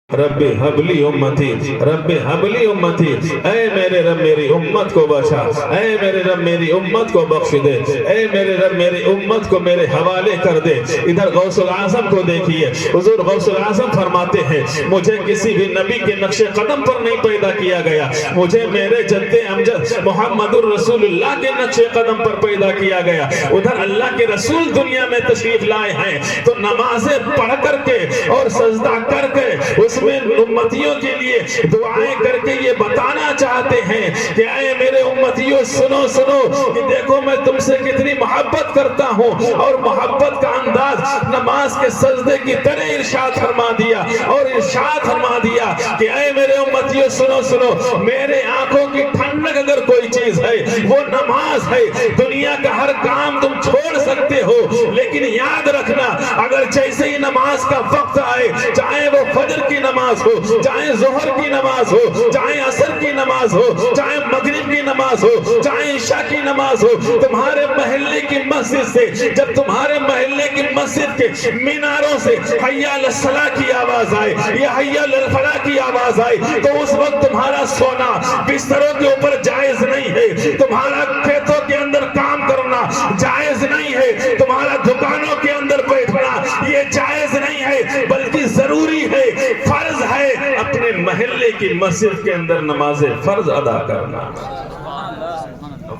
رب حبلی امتی، رب حبلی امتی، اے میرے رب میری امت کو بچا، اے میرے رب میری امت کو بخش دے، اے میرے رب میری امت کو میرے حوالے کر دے۔ ادھر غوث الاعظم کو دیکھیے، حضور غوث الاعظم فرماتے ہیں مجھے کسی بھی نبی کے نقش قدم پر نہیں پیدا کیا گیا، مجھے میرے جد امجد محمد الرسول اللہ کے نقش قدم پر پیدا کیا گیا۔ ادھر اللہ کے رسول دنیا میں تشریف لائے ہیں تو نمازیں پڑھ کر کے اور سجدہ کر کے اس میں امتیوں کے لیے دعائیں کر کے یہ بتانا چاہتے ہیں کہ اے میرے امتیوں سنو سنو کہ دیکھو میں تم سے کتنی محبت کرتا ہوں، اور محبت کا انداز نماز کے سجدے کی طرح ارشاد فرما دیا، اور ارشاد فرما دیا کہ اے میرے امتیوں سنو سنو، میرے آنکھوں کی ٹھنڈک اگر کوئی چیز ہے وہ نماز ہے۔ دنیا کا ہر کام تم چھوڑ سکتے ہو، لیکن یاد رکھنا اگر جیسے ہی نماز کا وقت آئے، چاہے وہ فجر کی نماز ہو، چاہے ظہر کی نماز ہو، چاہے عصر کی نماز ہو، چاہے مغرب کی نماز ہو، چاہے عشاء کی نماز ہو، تمہارے محلے کی مسجد سے جب تمہارے محلے کی مسجد کے میناروں سے حی علی الصلاۃ کی آواز آئے یا حی علی الفلاح کی آواز آئے تو اس وقت تمہارا سونا بستروں کے اوپر جائز نہیں ہے، تمہارا کھیتوں کے اندر کام کرنا جائز نہیں ہے، تمہارا دکانوں کے اندر بیٹھنا یہ جائز نہیں ہے، بلکہ ضروری ہے، فرض ہے اپنے محلے کی مسجد کے اندر نماز فرض ادا کرنا۔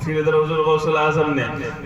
پھر ادھر حضور غوث الاعظم نے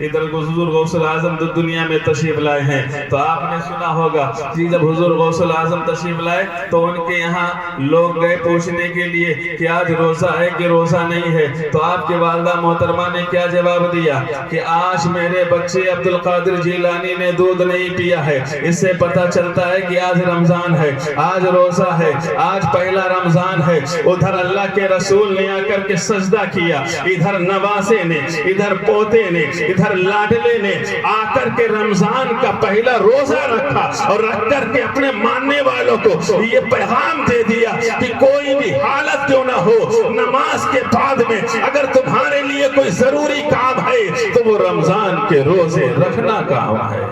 حضور غوث الاعظم دنیا میں تشریف لائے ہیں تو آپ نے سنا ہوگا کہ جب حضور غوث الاعظم تشریف لائے تو ان کے یہاں لوگ گئے پوچھنے کے لیے کہ آج روزہ ہے کہ روزہ نہیں ہے، تو آپ کے والدہ محترمہ نے کیا جواب دیا کہ آج میرے بچے عبد القادر جیلانی نے دودھ نہیں پیا ہے، اس سے پتہ چلتا ہے کہ آج رمضان ہے، آج روزہ ہے، آج پہلا رمضان ہے۔ ادھر اللہ کے رسول نے آ کر کے سجدہ کیا، ادھر نواسے نے، ادھر پوتے نے، ادھر لاڈلے نے آ کر کے رمضان کا پہلا روزہ رکھا، اور رکھ کر کے اپنے ماننے والوں کو یہ پیغام دے دیا کہ کوئی بھی حالت کیوں نہ ہو، نماز کے بعد میں اگر تمہارے لیے کوئی ضروری کام ہے تو وہ رمضان کے روزے رکھنا کام ہے۔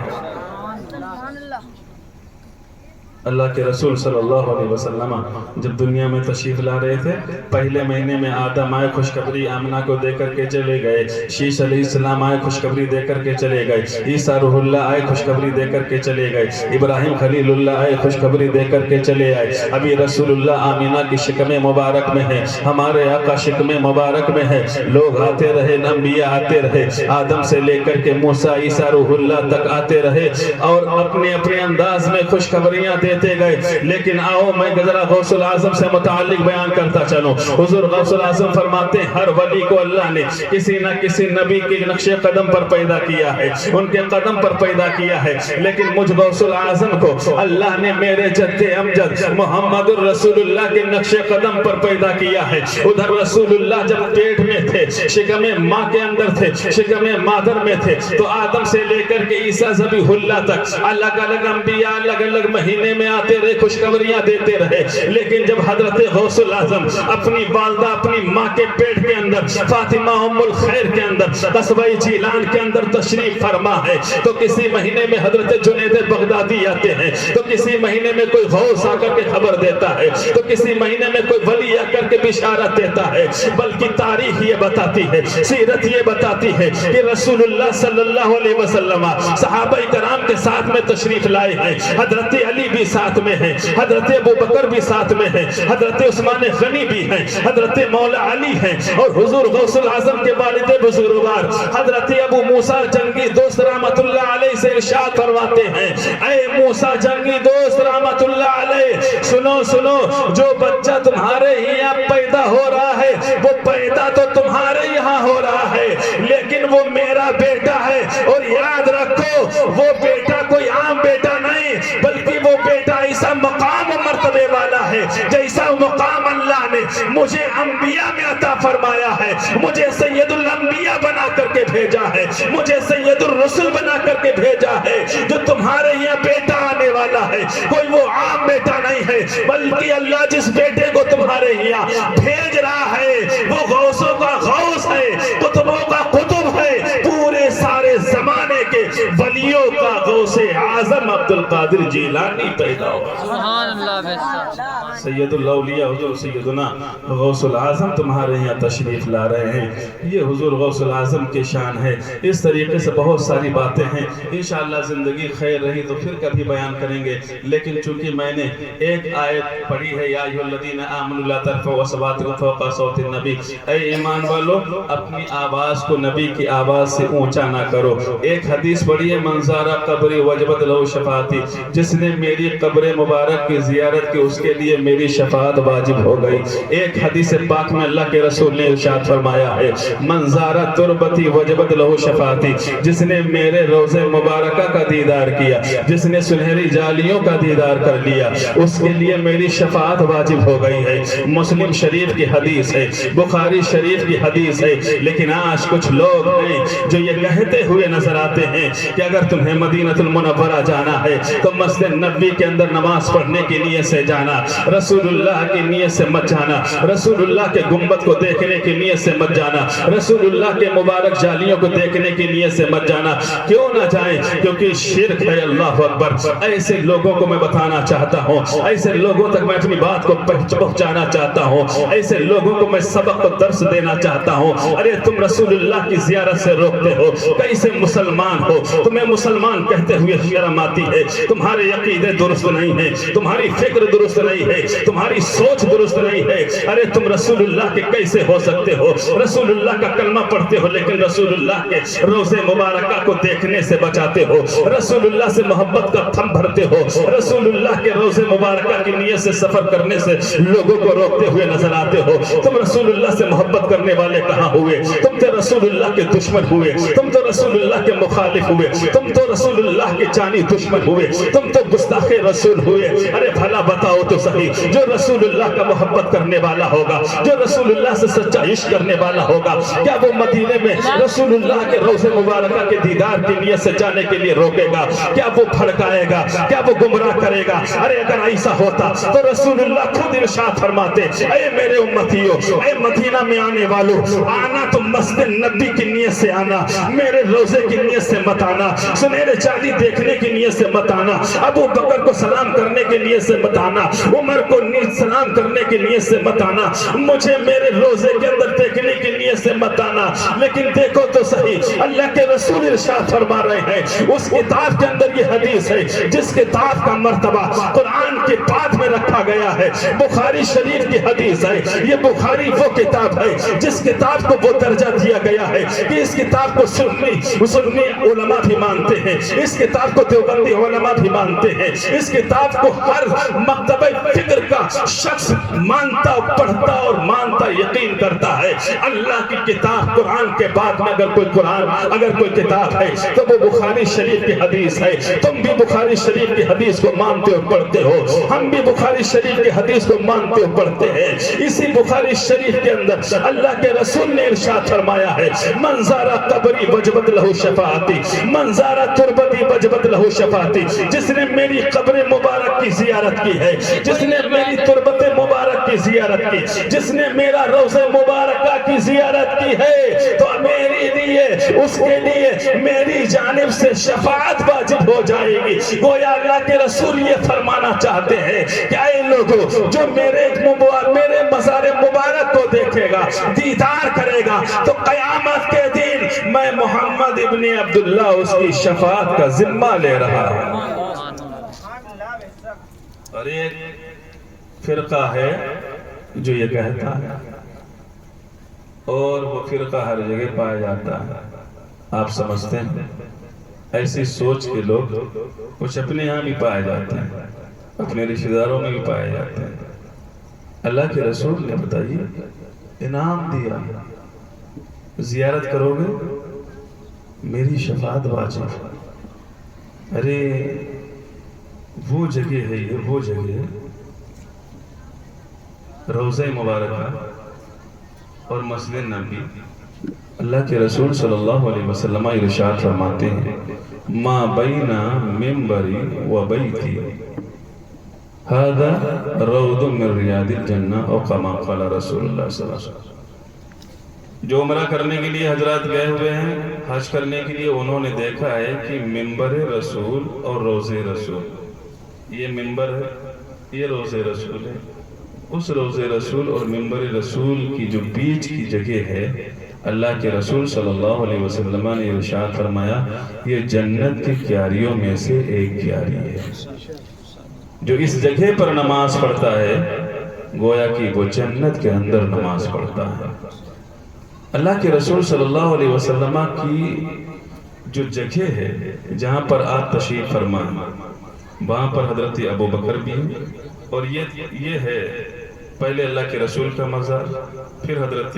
اللہ کے رسول صلی اللہ علیہ وسلم جب دنیا میں تشریف لا رہے تھے پہلے مہینے میں آدم آئے خوشخبری آمنہ کو دے کر کے چلے گئے، شیش علیہ السلام آئے خوشخبری دے کر کے چلے گئے، عیسیٰ روح اللہ آئے خوشخبری دے کر کے چلے گئے، ابراہیم خلیل اللہ آئے خوشخبری دے کر کے چلے آئے، ابھی رسول اللہ آمنہ کی شکم مبارک میں ہے، ہمارے آقا شکم مبارک میں ہے، لوگ آتے رہے، انبیاء آتے رہے، آدم سے لے کر کے موسیٰ عیسیٰ روح اللہ تک آتے رہے اور اپنے اپنے انداز میں خوشخبریاں دیتے گئے۔ لیکن آؤ میں ذرا غوث الاعظم سے متعلق بیان کرتا چلوں۔ حضور غوث الاعظم فرماتے ہیں ہر ولی کو اللہ نے کسی نہ کسی نبی کے نقش قدم پر پیدا کیا ہے، ان کے قدم پر پیدا کیا ہے، لیکن مجھ غوث الاعظم کو اللہ نے میرے جد امجد محمد الرسول اللہ کے نقش قدم پر پیدا کیا ہے۔ ادھر رسول اللہ جب پیٹ میں تھے، شکم ماں کے اندر تھے، شکم مادر میں تھے، تو آدم سے لے کر کے عیسیٰ ذبیح اللہ تک الگ الگ انبیاء الگ الگ مہینے میں آتے رہے، خوشخبریاں دیتے رہے، لیکن جب حضرت غوث الاعظم اپنی والدہ اپنی ماں کے پیٹ کے اندر فاطمہ ام الخیر کے اندر قصبہ جیلان کے اندر تشریف فرما ہے تو کسی مہینے میں حضرت جنید بغدادی آتے ہیں، تو کسی مہینے میں کوئی غوث آ کر کے خبر دیتا ہے، تو کسی مہینے میں کوئی ولی آ کر کے بشارت دیتا ہے، بلکہ تاریخ یہ بتاتی ہے، سیرت یہ بتاتی ہے کہ رسول اللہ صلی اللہ علیہ وسلم صحابہ کرام کے ساتھ میں تشریف لائے ہیں، حضرت علی بھی ساتھ میں ہیں، حضرت ابو بکر بھی ساتھ میں ہیں، حضرت عثمان غنی بھی ہیں، حضرت مولا علی ہیں، اور حضور غوث الاعظم کے والد بزرگوار حضرت ابو موسیٰ جنگی دوست رحمت اللہ علیہ سے ارشاد فرماتے ہیں اے موسیٰ جنگی دوست رحمت اللہ علیہ سنو سنو، جو بچہ تمہارے یہاں پیدا ہو رہا ہے وہ پیدا تو تمہارے یہاں ہو رہا ہے، لیکن وہ میرا بیٹا ہے، اور یاد رکھو وہ بیٹا کوئی عام بیٹا نہیں، بلکہ وہ بیٹا ایسا مقام و مرتبے والا ہے جیسا مقام اللہ نے مجھے انبیاء میں عطا فرمایا ہے، مجھے سید الانبیاء بنا کر کے بھیجا ہے، مجھے سید الرسل بنا کر کے بھیجا ہے، جو تمہارے یہاں بیٹا آنے والا ہے کوئی وہ عام بیٹا نہیں ہے، بلکہ اللہ جس بیٹے کو تمہارے یہاں بھیج رہا ہے وہ غوثوں کا غوث ہے، قطبوں کا قطب ہے، پورے سارے زمانے کے ولیوں کا غوث اعظم عبد قادر جیلانی پیدا ہوا۔ سبحان اللہ۔ سید الاولیاء حضور سیدنا غوث العظم تمہارے یہاں تشریف لا رہے ہیں، یہ حضور غوث العظم کی شان ہے۔ اس طریقے سے بہت ساری باتیں ہیں، انشاءاللہ زندگی خیر رہی تو پھر کبھی بیان کریں گے، لیکن چونکہ میں نے ایک آیت پڑھی ہے، یا ایھا الذین آمنوا لا ترفعوا اصواتکم فوق صوت النبی، اے ایمان والو اپنی آواز کو نبی کی آواز سے اونچا نہ کرو۔ ایک حدیث پڑھی ہے، من زار قبری وجبت لہ شفاعتی، جس نے میری قبر مبارک کی زیارت کی اس کے لیے میری شفاعت واجب ہو گئی۔ ایک حدیث پاک میں اللہ کے رسول نے ارشاد فرمایا ہے، من زار تربتی وجبت لہ شفاعتی، جس نے میرے روضہ مبارکہ کا دیدار کیا، جس نے سنہری جالیوں کا دیدار کر لیا، اس کے لیے میری شفاعت واجب ہو گئی ہے۔ مسلم شریف کی حدیث ہے، بخاری شریف کی حدیث ہے، لیکن آج کچھ لوگ ہیں جو یہ کہتے ہوئے نظر آتے ہیں کہ اگر تمہیں مدینہ المنورہ جانا ہے تو مسجد نبوی کے اندر نماز پڑھنے کی نیت سے جانا، رسول اللہ کی نیت سے مت جانا، رسول اللہ کے گنبد کو دیکھنے کی نیت سے مت جانا، رسول اللہ کے مبارک جالیوں کو دیکھنے کی نیت سے مت جانا۔ کیوں نہ جائیں؟ کیونکہ شرک ہے۔ اللہ اکبر۔ ایسے لوگوں کو میں بتانا چاہتا ہوں، ایسے لوگوں تک میں اپنی بات کو پہنچانا چاہتا ہوں، ایسے لوگوں کو میں سبق و درس دینا چاہتا ہوں۔ ارے تم رسول اللہ کی زیارت سے روکتے ہو، کیسے مسلمان ہو؟ تمہیں مسلمان کہتے ہوئے شرم آتی ہے، تمہارے عقیدے درست نہیں ہیں، تمہاری فکر درست نہیں ہے، تمہاری سوچ درست نہیں ہے۔ ارے تم رسول اللہ کے کیسے ہو سکتے ہو؟ رسول اللہ کا کلمہ پڑھتے ہو لیکن رسول اللہ کے روضے مبارکہ کو دیکھنے سے بچاتے ہو، رسول اللہ سے محبت کا تھم بھرتے ہو، رسول اللہ کے روضے مبارکہ کی نیت سے سفر کرنے سے لوگوں کو روکتے ہوئے نظر آتے ہو۔ تم رسول اللہ سے محبت کرنے والے کہاں ہوئے؟ تم تو رسول اللہ کے دشمن ہوئے، تم تو رسول اللہ کے مخالف ہوئے، تم تو رسول اللہ کے جانی دشمن ہوئے، تم تو گستاخ رسول ہوئے۔ ارے بھلا بتاؤ تو صحیح، جو رسول اللہ کا محبت کرنے والا ہوگا، جو رسول اللہ سے سچا عشق کرنے والا ہوگا، کیا وہ مدینے میں رسول اللہ کے روضے مبارکہ کے دیدار کی نیت سے جانے کے لیے روکے گا؟ کیا وہ بھڑکائے گا؟ کیا وہ گمراہ کرے گا؟ ارے اگر ایسا ہوتا تو رسول اللہ خود ارشاد فرماتے، اے میرے امتیوں، اے مدینہ میں آنے والوں، آنا تو مسجد نبی کی نیت سے آنا، میرے روزے کی نیت سے مت آنا، سنہرے چاندی دیکھنے کی نیت سے مت آنا، ابو بکر کو سلام کرنے کی نیت سے مت آنا، عمر کو سلام کرنے کی نیت سے مت آنا، مجھے میرے روزے کے اندر دیکھنے کی نیت سے مت آنا۔ لیکن دیکھو تو صحیح، اللہ کے رسول ارشاد فرما رہے ہیں، اس کتاب کے اندر یہ حدیث ہے جس کتاب کا مرتبہ قرآن کے بعد میں رکھا گیا ہے، بخاری شریف کی حدیث ہے۔ یہ بخاری وہ کتاب ہے جس کتاب کو وہ درجہ دیا گیا ہے کہ اس کتاب کو سنی علماء بھی مانتے ہیں، اس کتاب کو دیوبندی علماء بھی مانتے ہیں، اس کتاب کو ہر مکتبہ فکر کا شخص مانتا، پڑھتا اور مانتا، یقین کرتا ہے۔ اللہ کی کتاب قرآن کے بعد میں اگر کوئی کتاب ہے تو وہ بخاری شریف کی حدیث ہے۔ تم بھی بخاری شریف کی حدیث کو مانتے اور پڑھتے ہو، ہم بھی بخاری شریف کی حدیث کو مانتے اور پڑھتے ہیں۔ اسی بخاری شریف کے اندر اللہ کے رسول نے ارشاد فرمایا ہے، من زار قبری وجبت لہ شفاعتی، من زار تربتی وجبت لہ شفاعتی، جس نے میری قبر مبارک کی زیارت کی ہے، جس نے میری تربت مبارک کی زیارت کی، جس نے میرا روضہ مبارکہ کی زیارت کی ہے، تو میری لیے، اس کے لیے میری جانب سے شفاعت واجب ہو جائے گی۔ گویا اللہ کے رسول یہ فرمانا چاہتے ہیں کہ اے لوگوں، جو میرے مزار مبارک کو دیکھے گا، دیدار کرے گا، تو قیامت کے دن میں محمد ابن عبداللہ اس کی شفاعت کا ذمہ لے رہا ہوں۔ اور ایک فرقہ ہے جو یہ کہتا ہے، اور وہ فرقہ ہر جگہ پایا جاتا ہے۔ آپ سمجھتے ہیں ایسی سوچ کے لوگ کچھ اپنے یہاں بھی پائے جاتے ہیں، اپنے رشتہ داروں میں بھی پائے جاتے ہیں۔ اللہ کے رسول نے بتائیے انعام دیا، زیارت کرو گے میری شفاعت واجب۔ ارے وہ جگہ ہے، یہ وہ جگہ ہے، روضہ مبارکہ اور مسجد نبی۔ اللہ کے رسول صلی اللہ علیہ وسلم ارشاد فرماتے ہیں، ما بین منبری و بیتی ھذا روض من ریاض الجنہ، او کما قال رسول اللہ صلی اللہ علیہ وسلم۔ جو عمرہ کرنے کے لیے حضرات گئے ہوئے ہیں، حج کرنے کے لیے، انہوں نے دیکھا ہے کہ منبر رسول اور روضہ رسول یہ ممبر ہے، یہ روضہ رسول ہے. اس روضہ رسول اور ممبر رسول کی جو بیچ کی جگہ ہے، اللہ کے رسول صلی اللہ علیہ وسلم نے ارشاد فرمایا یہ جنت کی کیاریوں میں سے ایک کیاری ہے. جو اس جگہ پر نماز پڑھتا ہے گویا کہ وہ جنت کے اندر نماز پڑھتا ہے. اللہ کے رسول صلی اللہ علیہ وسلم کی جو جگہ ہے جہاں پر آپ تشریف فرمائیں، وہاں پر حضرت ابو بکر بھی ہیں، اور یہ ہے پہلے اللہ کے رسول کا مزار، پھر حضرت